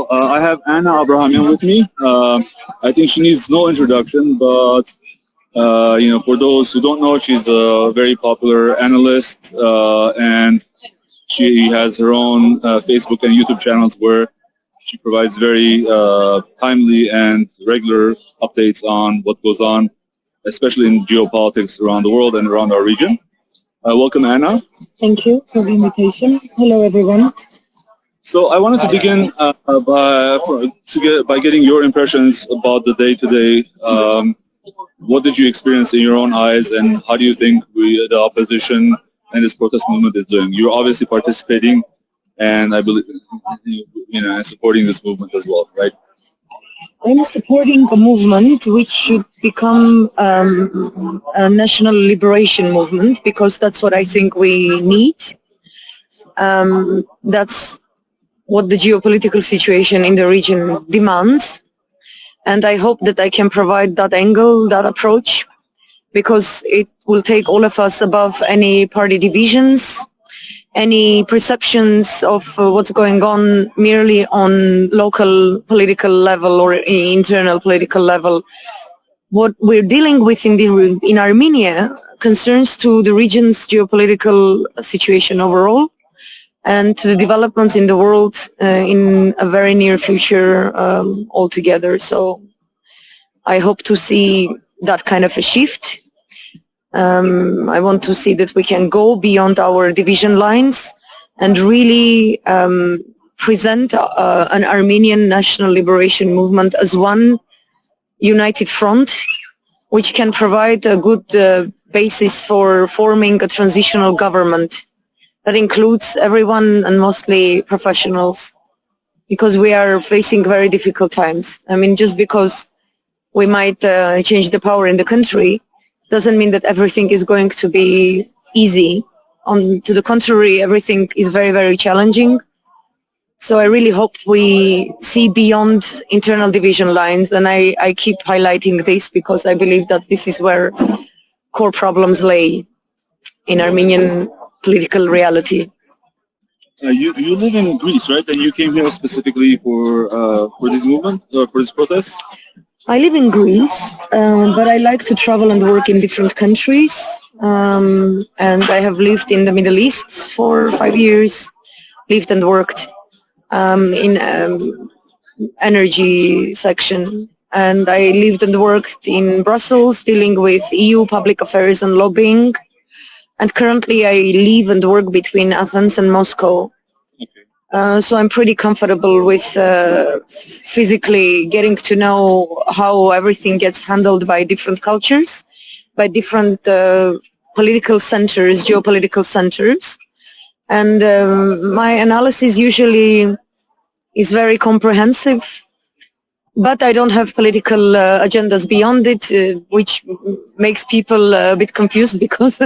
I have Anna ابراهامyan with me. I think she needs no introduction, but for those who don't know, she's a very popular analyst, and she has her own Facebook and YouTube channels where she provides very timely and regular updates on what goes on, especially in geopolitics around the world and around our region. Welcome, Anna. Thank you for the invitation. Hello, everyone. So I wanted to begin by getting your impressions about the day today. What did you experience in your own eyes, and how do you think the opposition and this protest movement is doing? You're obviously participating, and I believe supporting this movement as well, right? I'm supporting a movement which should become a national liberation movement, because that's what I think we need. That's what the geopolitical situation in the region demands. And I hope that I can provide that angle, that approach, because it will take all of us above any party divisions, any perceptions of what's going on merely on local political level or internal political level. What we're dealing with in Armenia concerns to the region's geopolitical situation overall, and to the developments in the world in a very near future altogether. So I hope to see that kind of a shift. I want to see that we can go beyond our division lines and really present an Armenian national liberation movement as one united front, which can provide a good basis for forming a transitional government that includes everyone and mostly professionals, because we are facing very difficult times. I mean, just because we might change the power in the country doesn't mean that everything is going to be easy. To the contrary, everything is very, very challenging. So I really hope we see beyond internal division lines, and I keep highlighting this because I believe that this is where core problems lay in Armenian political reality. You live in Greece, right? And you came here specifically for this movement, or for this protest? I live in Greece, but I like to travel and work in different countries. And I have lived in the Middle East for 5 years, lived and worked in energy section. And I lived and worked in Brussels, dealing with EU public affairs and lobbying. And currently I live and work between Athens and Moscow. Okay. So I'm pretty comfortable with physically getting to know how everything gets handled by different cultures, by different political centers, geopolitical centers. And my analysis usually is very comprehensive, but I don't have political agendas beyond it, which makes people a bit confused because...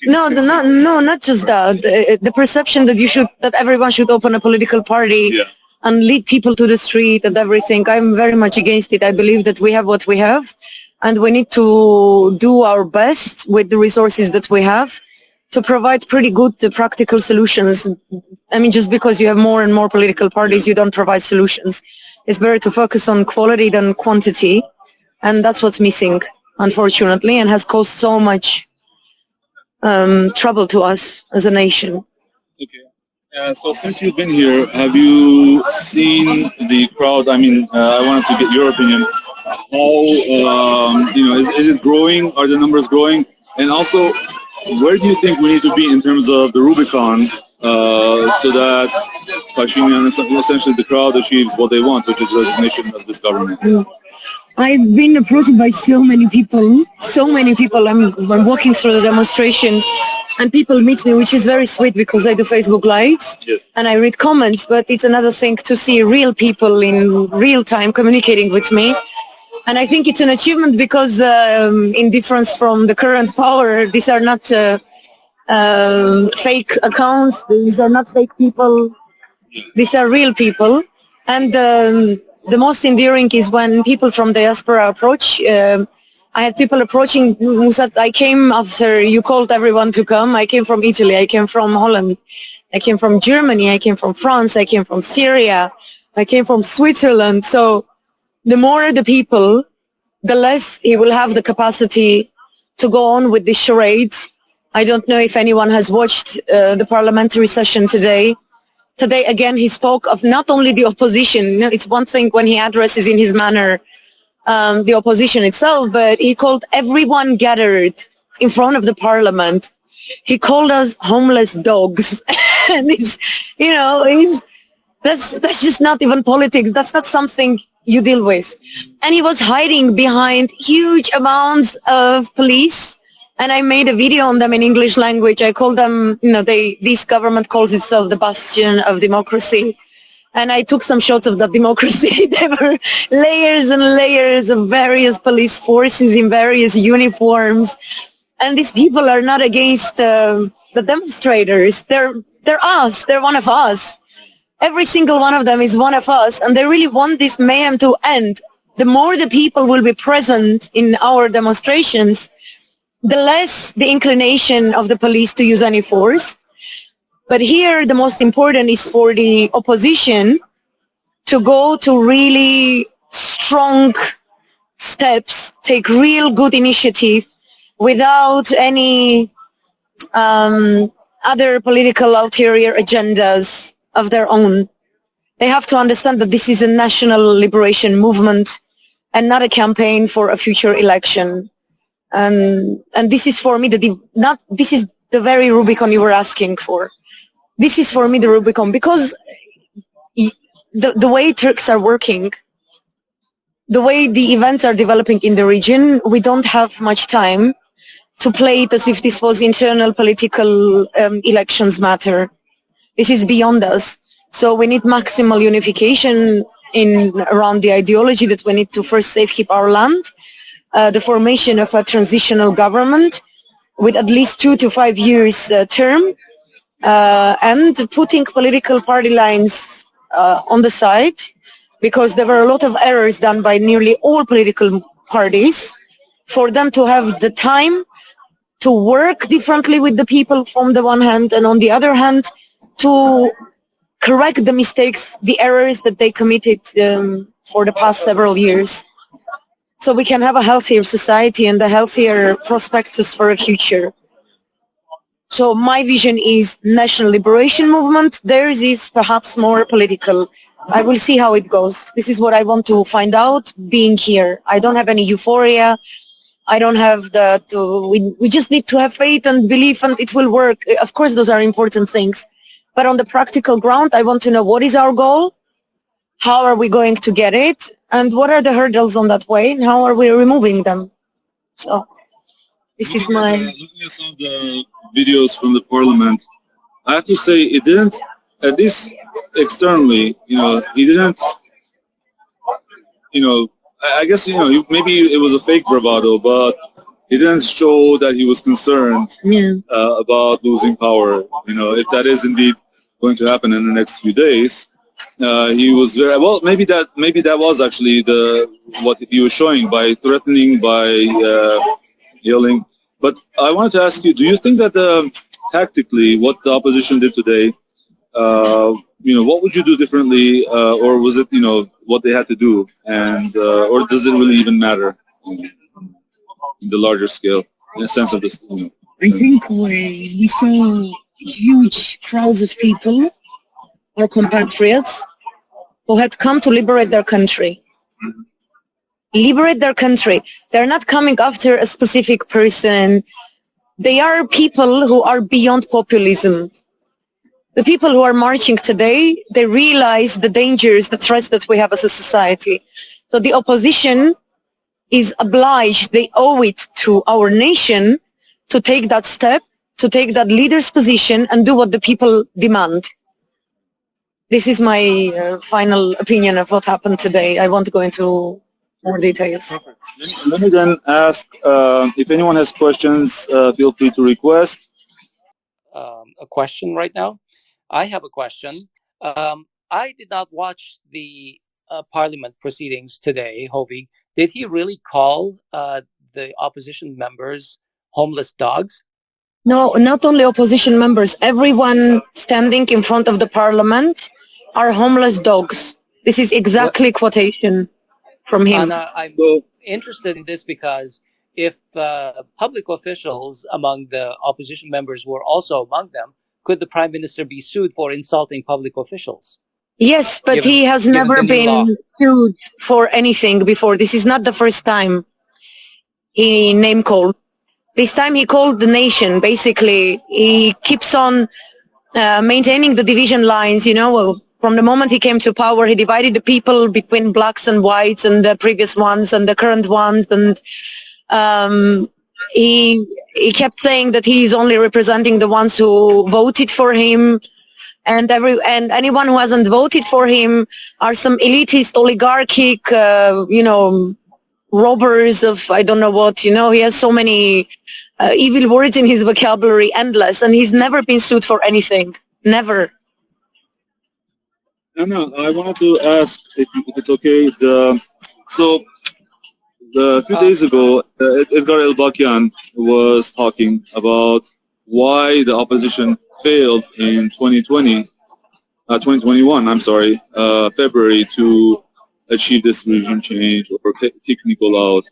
No, not just that. The perception that everyone should open a political party and lead people to the street and everything. I'm very much against it. I believe that we have what we have, and we need to do our best with the resources that we have to provide pretty good practical solutions. I mean, just because you have more and more political parties, you don't provide solutions. It's better to focus on quality than quantity, and that's what's missing, unfortunately, and has caused so much trouble to us as a nation. Okay. So since you've been here, have you seen the crowd? I mean, I wanted to get your opinion. How, is it growing? Are the numbers growing? And also, where do you think we need to be in terms of the Rubicon so that Pashinyan, essentially the crowd, achieves what they want, which is resignation of this government? I've been approached by so many people. I'm walking through the demonstration and people meet me, which is very sweet because I do Facebook Lives and I read comments, but it's another thing to see real people in real time communicating with me. And I think it's an achievement because in difference from the current power, these are not fake accounts, these are not fake people, these are real people. And the most endearing is when people from diaspora approach. I had people approaching who said, I came after you called everyone to come. I came from Italy. I came from Holland. I came from Germany, I came from France, I came from Syria, I came from Switzerland. So the more the people, the less he will have the capacity to go on with this charade. I don't know if anyone has watched the parliamentary session today. Today, again, he spoke of not only the opposition. You know, it's one thing when he addresses in his manner the opposition itself, but he called everyone gathered in front of the parliament. He called us homeless dogs. And it's, you know, that's just not even politics. That's not something you deal with. And he was hiding behind huge amounts of police. And I made a video on them in English language. I called them, you know, this government calls itself the bastion of democracy. And I took some shots of that democracy. There were layers and layers of various police forces in various uniforms. And these people are not against the demonstrators. They're us. They're one of us. Every single one of them is one of us. And they really want this mayhem to end. The more the people will be present in our demonstrations, the less the inclination of the police to use any force. But here, the most important is for the opposition to go to really strong steps, take real good initiative without any other political ulterior agendas of their own. They have to understand that this is a national liberation movement and not a campaign for a future election. And this is for me this is the very Rubicon you were asking for. This is for me the Rubicon, because the way Turks are working, the way the events are developing in the region, we don't have much time to play it as if this was internal political elections matter. This is beyond us. So we need maximal unification around the ideology that we need to first safekeep our land, the formation of a transitional government with at least 2 to 5 years term, and putting political party lines on the side, because there were a lot of errors done by nearly all political parties, for them to have the time to work differently with the people from the one hand, and on the other hand, to correct the mistakes, the errors that they committed for the past several years. So we can have a healthier society and a healthier prospectus for a future. So my vision is national liberation movement. Theirs is perhaps more political. I will see how it goes. This is what I want to find out being here. I don't have any euphoria. I don't have that. We just need to have faith and belief, and it will work. Of course, those are important things. But on the practical ground, I want to know what is our goal, how are we going to get it, and what are the hurdles on that way, and how are we removing them. So this is my... Looking at some of the videos from the parliament, I have to say it didn't, at least externally, he didn't, I guess, maybe it was a fake bravado, but he didn't show that he was concerned about losing power. If that is indeed going to happen in the next few days, he was very well. Maybe that was actually what he was showing by threatening, by yelling. But I wanted to ask you: do you think that tactically, what the opposition did today, what would you do differently, or was it what they had to do, and or does it really even matter in the larger scale, in a sense of this? I think we saw huge crowds of people, our compatriots, who had come to liberate their country. Liberate their country. They're not coming after a specific person. They are people who are beyond populism. The people who are marching today, they realize the dangers, the threats that we have as a society. So the opposition is obliged, they owe it to our nation to take that step, to take that leader's position and do what the people demand. This is my final opinion of what happened today. I won't go into more details. Perfect. Let me then ask, if anyone has questions, feel free to request. A question right now. I have a question. I did not watch the parliament proceedings today, Hovig. Did he really call the opposition members homeless dogs? No, not only opposition members. Everyone standing in front of the parliament are homeless dogs. This is exactly quotation from him. Anna, I'm interested in this because if public officials among the opposition members were also among them, could the prime minister be sued for insulting public officials? Yes, but he has never been sued for anything before. This is not the first time he name called. This time he called the nation. Basically, he keeps on maintaining the division lines. You know, from the moment he came to power, he divided the people between blacks and whites, and the previous ones and the current ones. And he kept saying that he is only representing the ones who voted for him. And anyone who hasn't voted for him are some elitist, oligarchic, robbers of I don't know what. You know, he has so many evil words in his vocabulary, endless, and he's never been sued for anything. Never. Anna, I wanted to ask if it's okay. A few days ago, Edgar El-Bakyan was talking about why the opposition failed in 2021, February, to achieve this regime change or kick Nicole out.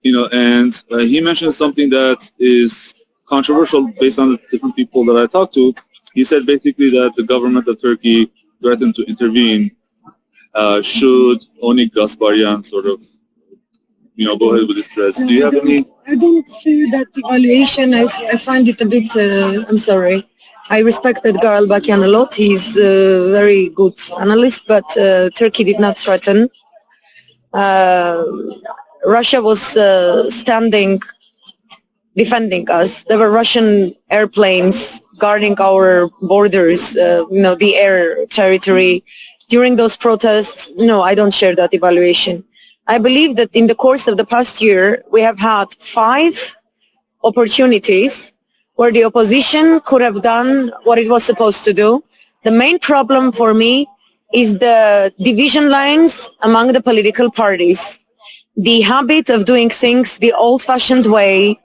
And he mentioned something that is controversial based on the different people that I talked to. He said basically that the government of Turkey threatened to intervene should Onik Gasparyan sort of go ahead with this threats. Do you have any? I don't see that evaluation. I find it a bit, I'm sorry. I respect Edgar El-Bakyan a lot. He's a very good analyst, but Turkey did not threaten. Russia was defending us. There were Russian airplanes guarding our borders, the air territory. During those protests, no, I don't share that evaluation. I believe that in the course of the past year, we have had 5 opportunities where the opposition could have done what it was supposed to do. The main problem for me is the division lines among the political parties. The habit of doing things the old-fashioned way,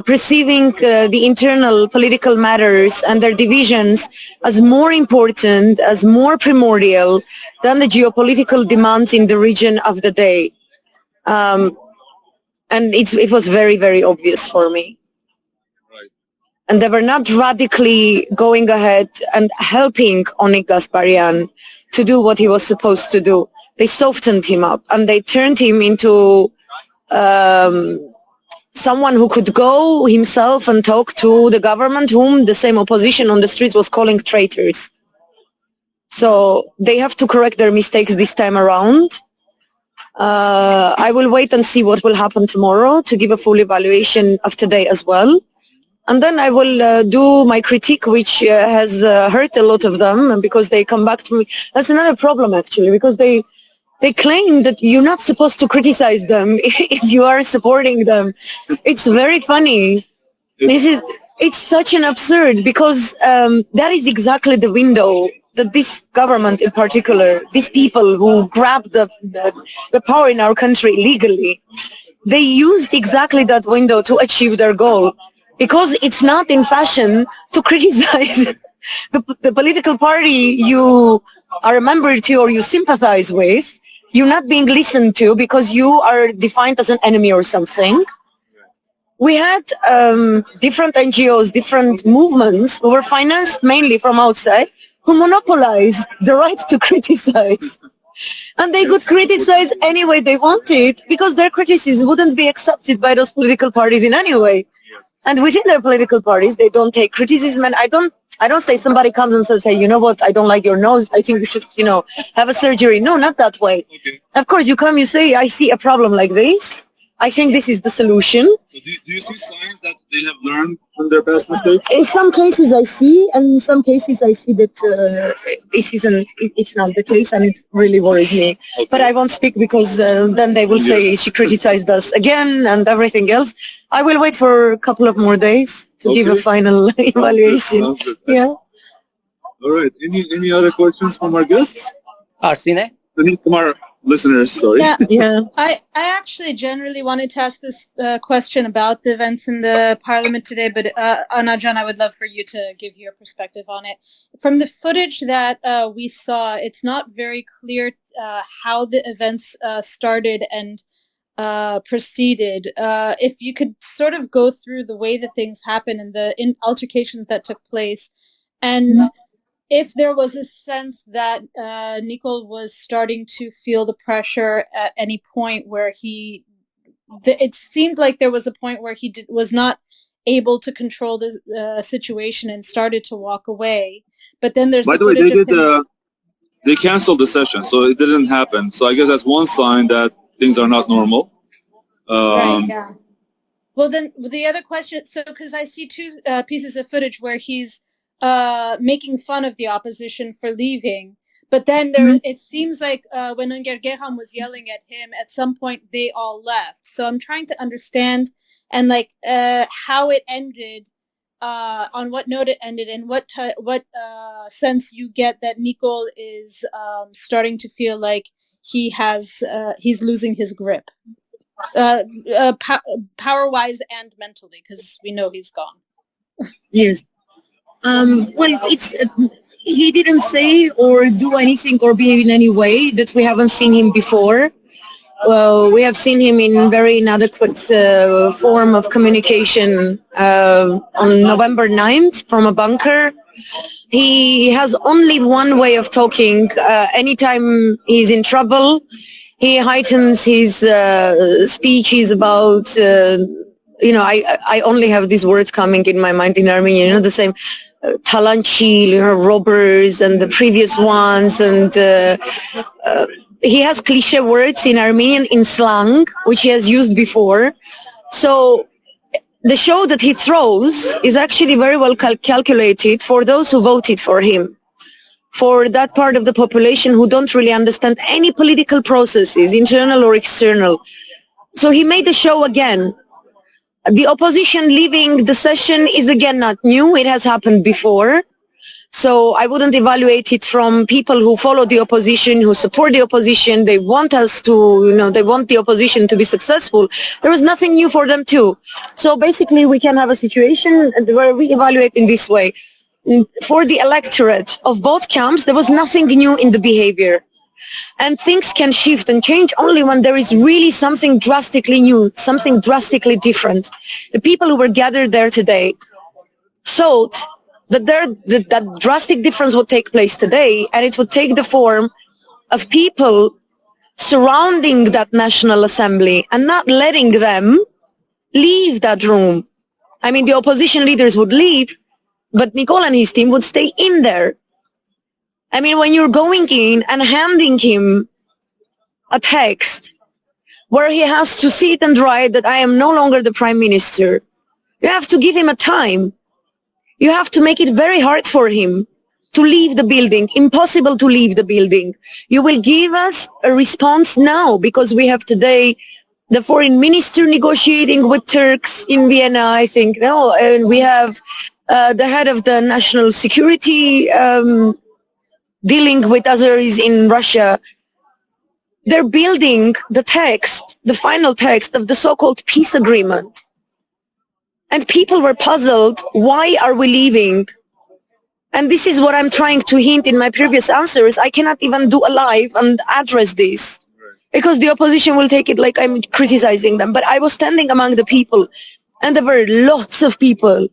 perceiving the internal political matters and their divisions as more important, as more primordial than the geopolitical demands in the region of the day. And it was very, very obvious for me. Right. And they were not radically going ahead and helping Onik Gasparyan to do what he was supposed to do. They softened him up and they turned him into someone who could go himself and talk to the government, whom the same opposition on the streets was calling traitors. So they have to correct their mistakes this time around. I will wait and see what will happen tomorrow to give a full evaluation of today as well. And then I will do my critique, which has hurt a lot of them, and because they come back to me. That's another problem, actually, because they claim that you're not supposed to criticize them if you are supporting them. It's very funny. It's such an absurd, because that is exactly the window that this government in particular, these people who grabbed the power in our country illegally, they used exactly that window to achieve their goal. Because it's not in fashion to criticize the political party you are a member to or you sympathize with. You're not being listened to because you are defined as an enemy or something. We had different NGOs, different movements who were financed mainly from outside, who monopolized the right to criticize. And they could criticize any way they wanted because their criticism wouldn't be accepted by those political parties in any way. And within their political parties, they don't take criticism. And I don't say somebody comes and says, hey, you know what, I don't like your nose. I think you should, have a surgery. No, not that way. Okay. Of course, you come, you say, I see a problem like this. I think this is the solution. So do you see signs that they have learned from their past mistakes? In some cases I see, and in some cases I see that it's not the case, and it really worries me. Okay. But I won't speak because then they will say she criticized us again and everything else. I will wait for a couple of more days to give a final evaluation. Sounds good. Yeah. All right. Any other questions from our guests? Arsine? Kumar, listeners. Sorry. Yeah, Yeah. I actually generally wanted to ask this question about the events in the parliament today, but Anna Jan, I would love for you to give your perspective on it. From the footage that we saw, it's not very clear how the events started and proceeded. If you could sort of go through the way that things happened and the altercations that took place, and if there was a sense that Nicol was starting to feel the pressure at any point where it seemed like there was a point where he was not able to control the situation and started to walk away. But then there's By the way, they canceled the session, so it didn't happen. So I guess that's one sign that things are not normal. Right, yeah. Well, then the other question, so because I see two pieces of footage where he's making fun of the opposition for leaving, but then it seems like when Gergerham was yelling at him, at some point they all left. So I'm trying to understand and like how it ended, on what note it ended, and what sense you get that Nicol is starting to feel like he's losing his grip, power-wise and mentally, because we know he's gone. Yes. Well, he didn't say or do anything or behave in any way that we haven't seen him before. We have seen him in very inadequate form of communication on November 9th from a bunker. He has only one way of talking. Anytime he's in trouble, he heightens his speeches about, I only have these words coming in my mind in Armenian, the same talanchi, robbers and the previous ones, and he has cliche words in Armenian in slang, which he has used before. So the show that he throws is actually very well calculated for those who voted for him, for that part of the population who don't really understand any political processes, internal or external. So he made the show again. The opposition leaving the session is again not new. It has happened before. So I wouldn't evaluate it from people who follow the opposition, who support the opposition. They want us to, they want the opposition to be successful. There was nothing new for them too. So basically we can have a situation where we evaluate in this way. For the electorate of both camps, there was nothing new in the behavior. And things can shift and change only when there is really something drastically new, something drastically different. The people who were gathered there today thought that that drastic difference would take place today, and it would take the form of people surrounding that National Assembly and not letting them leave that room. I mean, the opposition leaders would leave, but Nicol and his team would stay in there. I mean, when you're going in and handing him a text where he has to sit and write that I am no longer the prime minister, you have to give him a time. You have to make it very hard for him to leave the building, impossible to leave the building. You will give us a response now, because we have today the foreign minister negotiating with Turks in Vienna, I think. No, and we have the head of the national security dealing with Azeris in Russia. They're building the text, the final text of the so-called peace agreement. And people were puzzled, why are we leaving? And this is what I'm trying to hint in my previous answers. I cannot even do a live and address this, because the opposition will take it like I'm criticizing them. But I was standing among the people, and there were lots of people.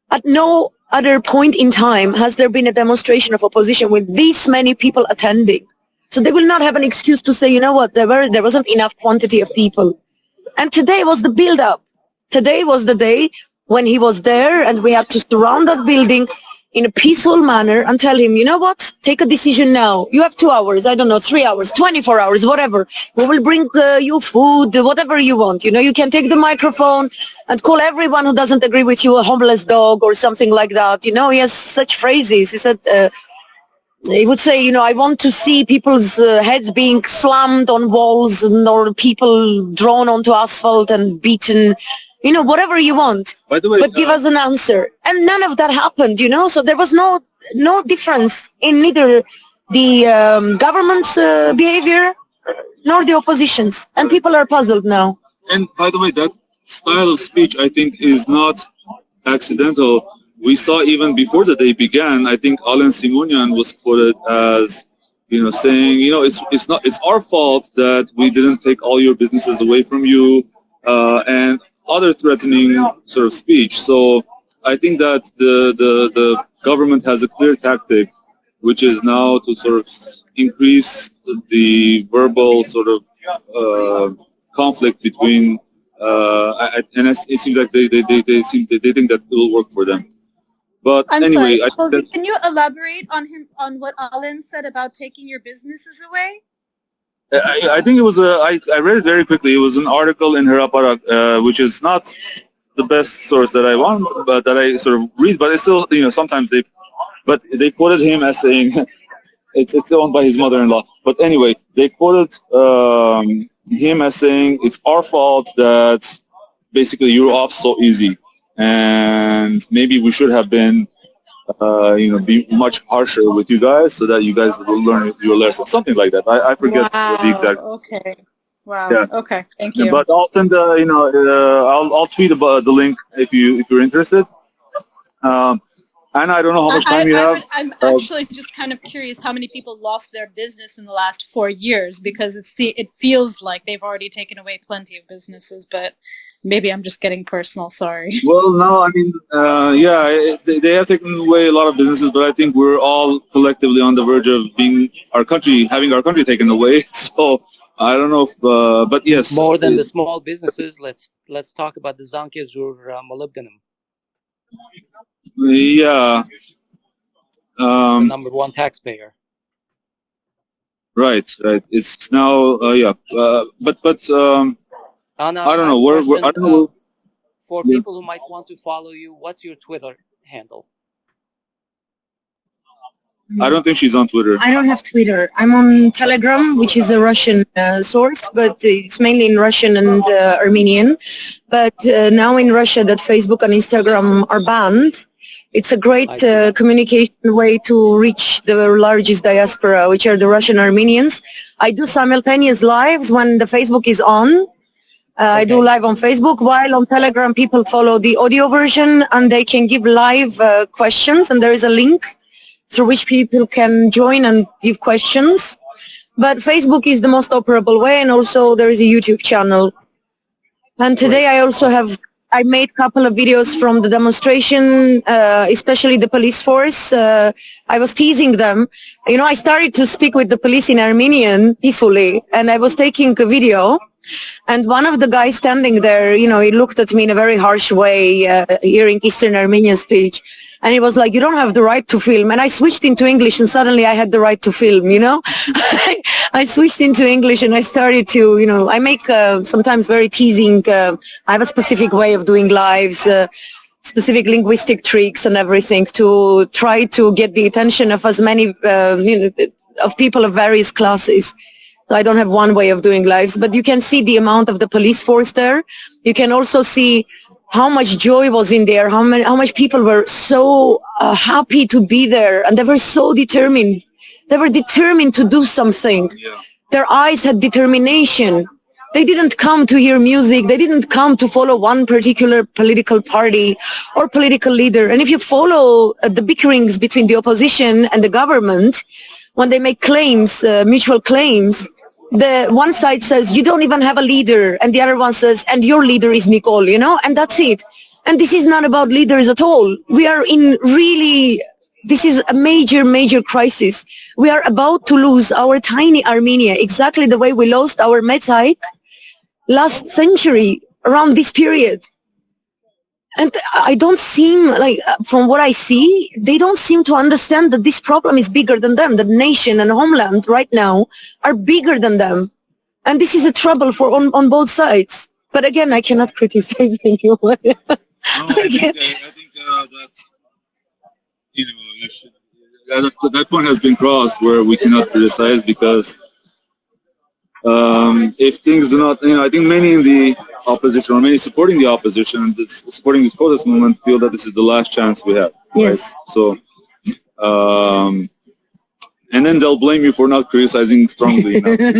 At no other point in time has there been a demonstration of opposition with this many people attending. So they will not have an excuse to say, you know what, there wasn't enough quantity of people. And today was the build-up. Today was the day when he was there, and we had to surround that building in a peaceful manner and tell him, you know what, take a decision now. You have 2 hours, 3 hours, 24 hours, whatever. We will bring you food, whatever you want. You can take the microphone and call everyone who doesn't agree with you a homeless dog or something like that. He has such phrases. He said, he would say, I want to see people's heads being slammed on walls, or people drawn onto asphalt and beaten. Whatever you want, by the way, but give us an answer. And none of that happened, so there was no difference in neither the government's behavior nor the oppositions. And people are puzzled now. And by the way, that style of speech, I think, is not accidental. We saw even before the day began, I think Alen Simonyan was quoted as, saying, it's our fault that we didn't take all your businesses away from you, and other threatening sort of speech. So I think that the government has a clear tactic, which is now to sort of increase the verbal sort of conflict between, and it seems like they think that it will work for them. But I'm anyway, sorry. Can you elaborate on what Alen said about taking your businesses away? I think it was I read it very quickly. It was an article in Heraparak, which is not the best source that I want, but that I sort of read. But it's still, sometimes they quoted him as saying, it's owned by his mother-in-law. But anyway, they quoted him as saying, it's our fault that basically you're off so easy, and maybe we should have been be much harsher with you guys so that you guys will learn your lesson. Something like that. I forget the exact. Okay. Wow. Yeah. Okay. Thank you. But I'll send I'll tweet about the link if you're interested. Anna, I don't know how much time you have. I'm actually just kind of curious how many people lost their business in the last 4 years, because it feels like they've already taken away plenty of businesses, but maybe I'm just getting personal. Sorry. Well, no, I mean, they have taken away a lot of businesses, but I think we're all collectively on the verge of having our country taken away. So I don't know if, but yes. More than the small businesses, let's talk about the Zangezur molybdenum. Yeah. The number one taxpayer. Right. It's now, but Anna, I don't know. I don't know. For people who might want to follow you, what's your Twitter handle? I don't think she's on Twitter. I don't have Twitter. I'm on Telegram, which is a Russian source, but it's mainly in Russian and Armenian. But now in Russia that Facebook and Instagram are banned, it's a great communication way to reach the largest diaspora, which are the Russian Armenians. I do simultaneous lives when the Facebook is on. I do live on Facebook, while on Telegram people follow the audio version and they can give live questions, and there is a link through which people can join and give questions. But Facebook is the most operable way, and also there is a YouTube channel. And today I made a couple of videos from the demonstration, especially the police force. I was teasing them. I started to speak with the police in Armenian peacefully, and I was taking a video. And one of the guys standing there, he looked at me in a very harsh way, hearing Eastern Armenian speech. And he was like, you don't have the right to film. And I switched into English, and suddenly I had the right to film, I switched into English and I started to, I make sometimes very teasing. I have a specific way of doing lives, specific linguistic tricks and everything to try to get the attention of as many, of people of various classes. So I don't have one way of doing lives, but you can see the amount of the police force there. You can also see how much joy was in there, how much people were so happy to be there, and they were so determined. They were determined to do something. Yeah. Their eyes had determination. They didn't come to hear music. They didn't come to follow one particular political party or political leader. And if you follow the bickerings between the opposition and the government, when they make claims, mutual claims, the one side says, you don't even have a leader. And the other one says, and your leader is Nicole, and that's it. And this is not about leaders at all. We are this is a major, major crisis. We are about to lose our tiny Armenia, exactly the way we lost our Metzaik last century around this period. And I don't seem like, from what I see, they don't seem to understand that this problem is bigger than them. The nation and homeland right now are bigger than them. And this is a trouble on both sides. But again, I cannot criticize anyone. I think that's, that point has been crossed where we cannot criticize, because if things do not, I think many in the opposition, or many supporting the opposition and supporting this protest movement, feel that this is the last chance we have. Yes. Right? So, and then they'll blame you for not criticizing strongly enough. You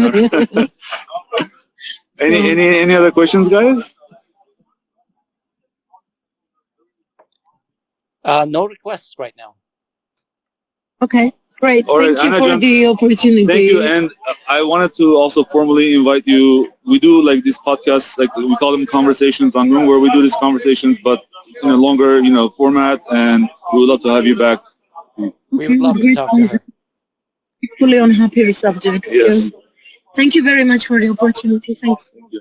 know? Any other questions, guys? No requests right now. Okay, great. All right, Thank you Anna for Jan, the opportunity. Thank you, and I wanted to also formally invite you. We do like these podcasts, like we call them conversations on Groong, where we do these conversations, but in a longer, format, and we would love to have you back. We would love to talk to her. Equally on happier subjects. Yes. Thank you very much for the opportunity. Thanks. Yeah.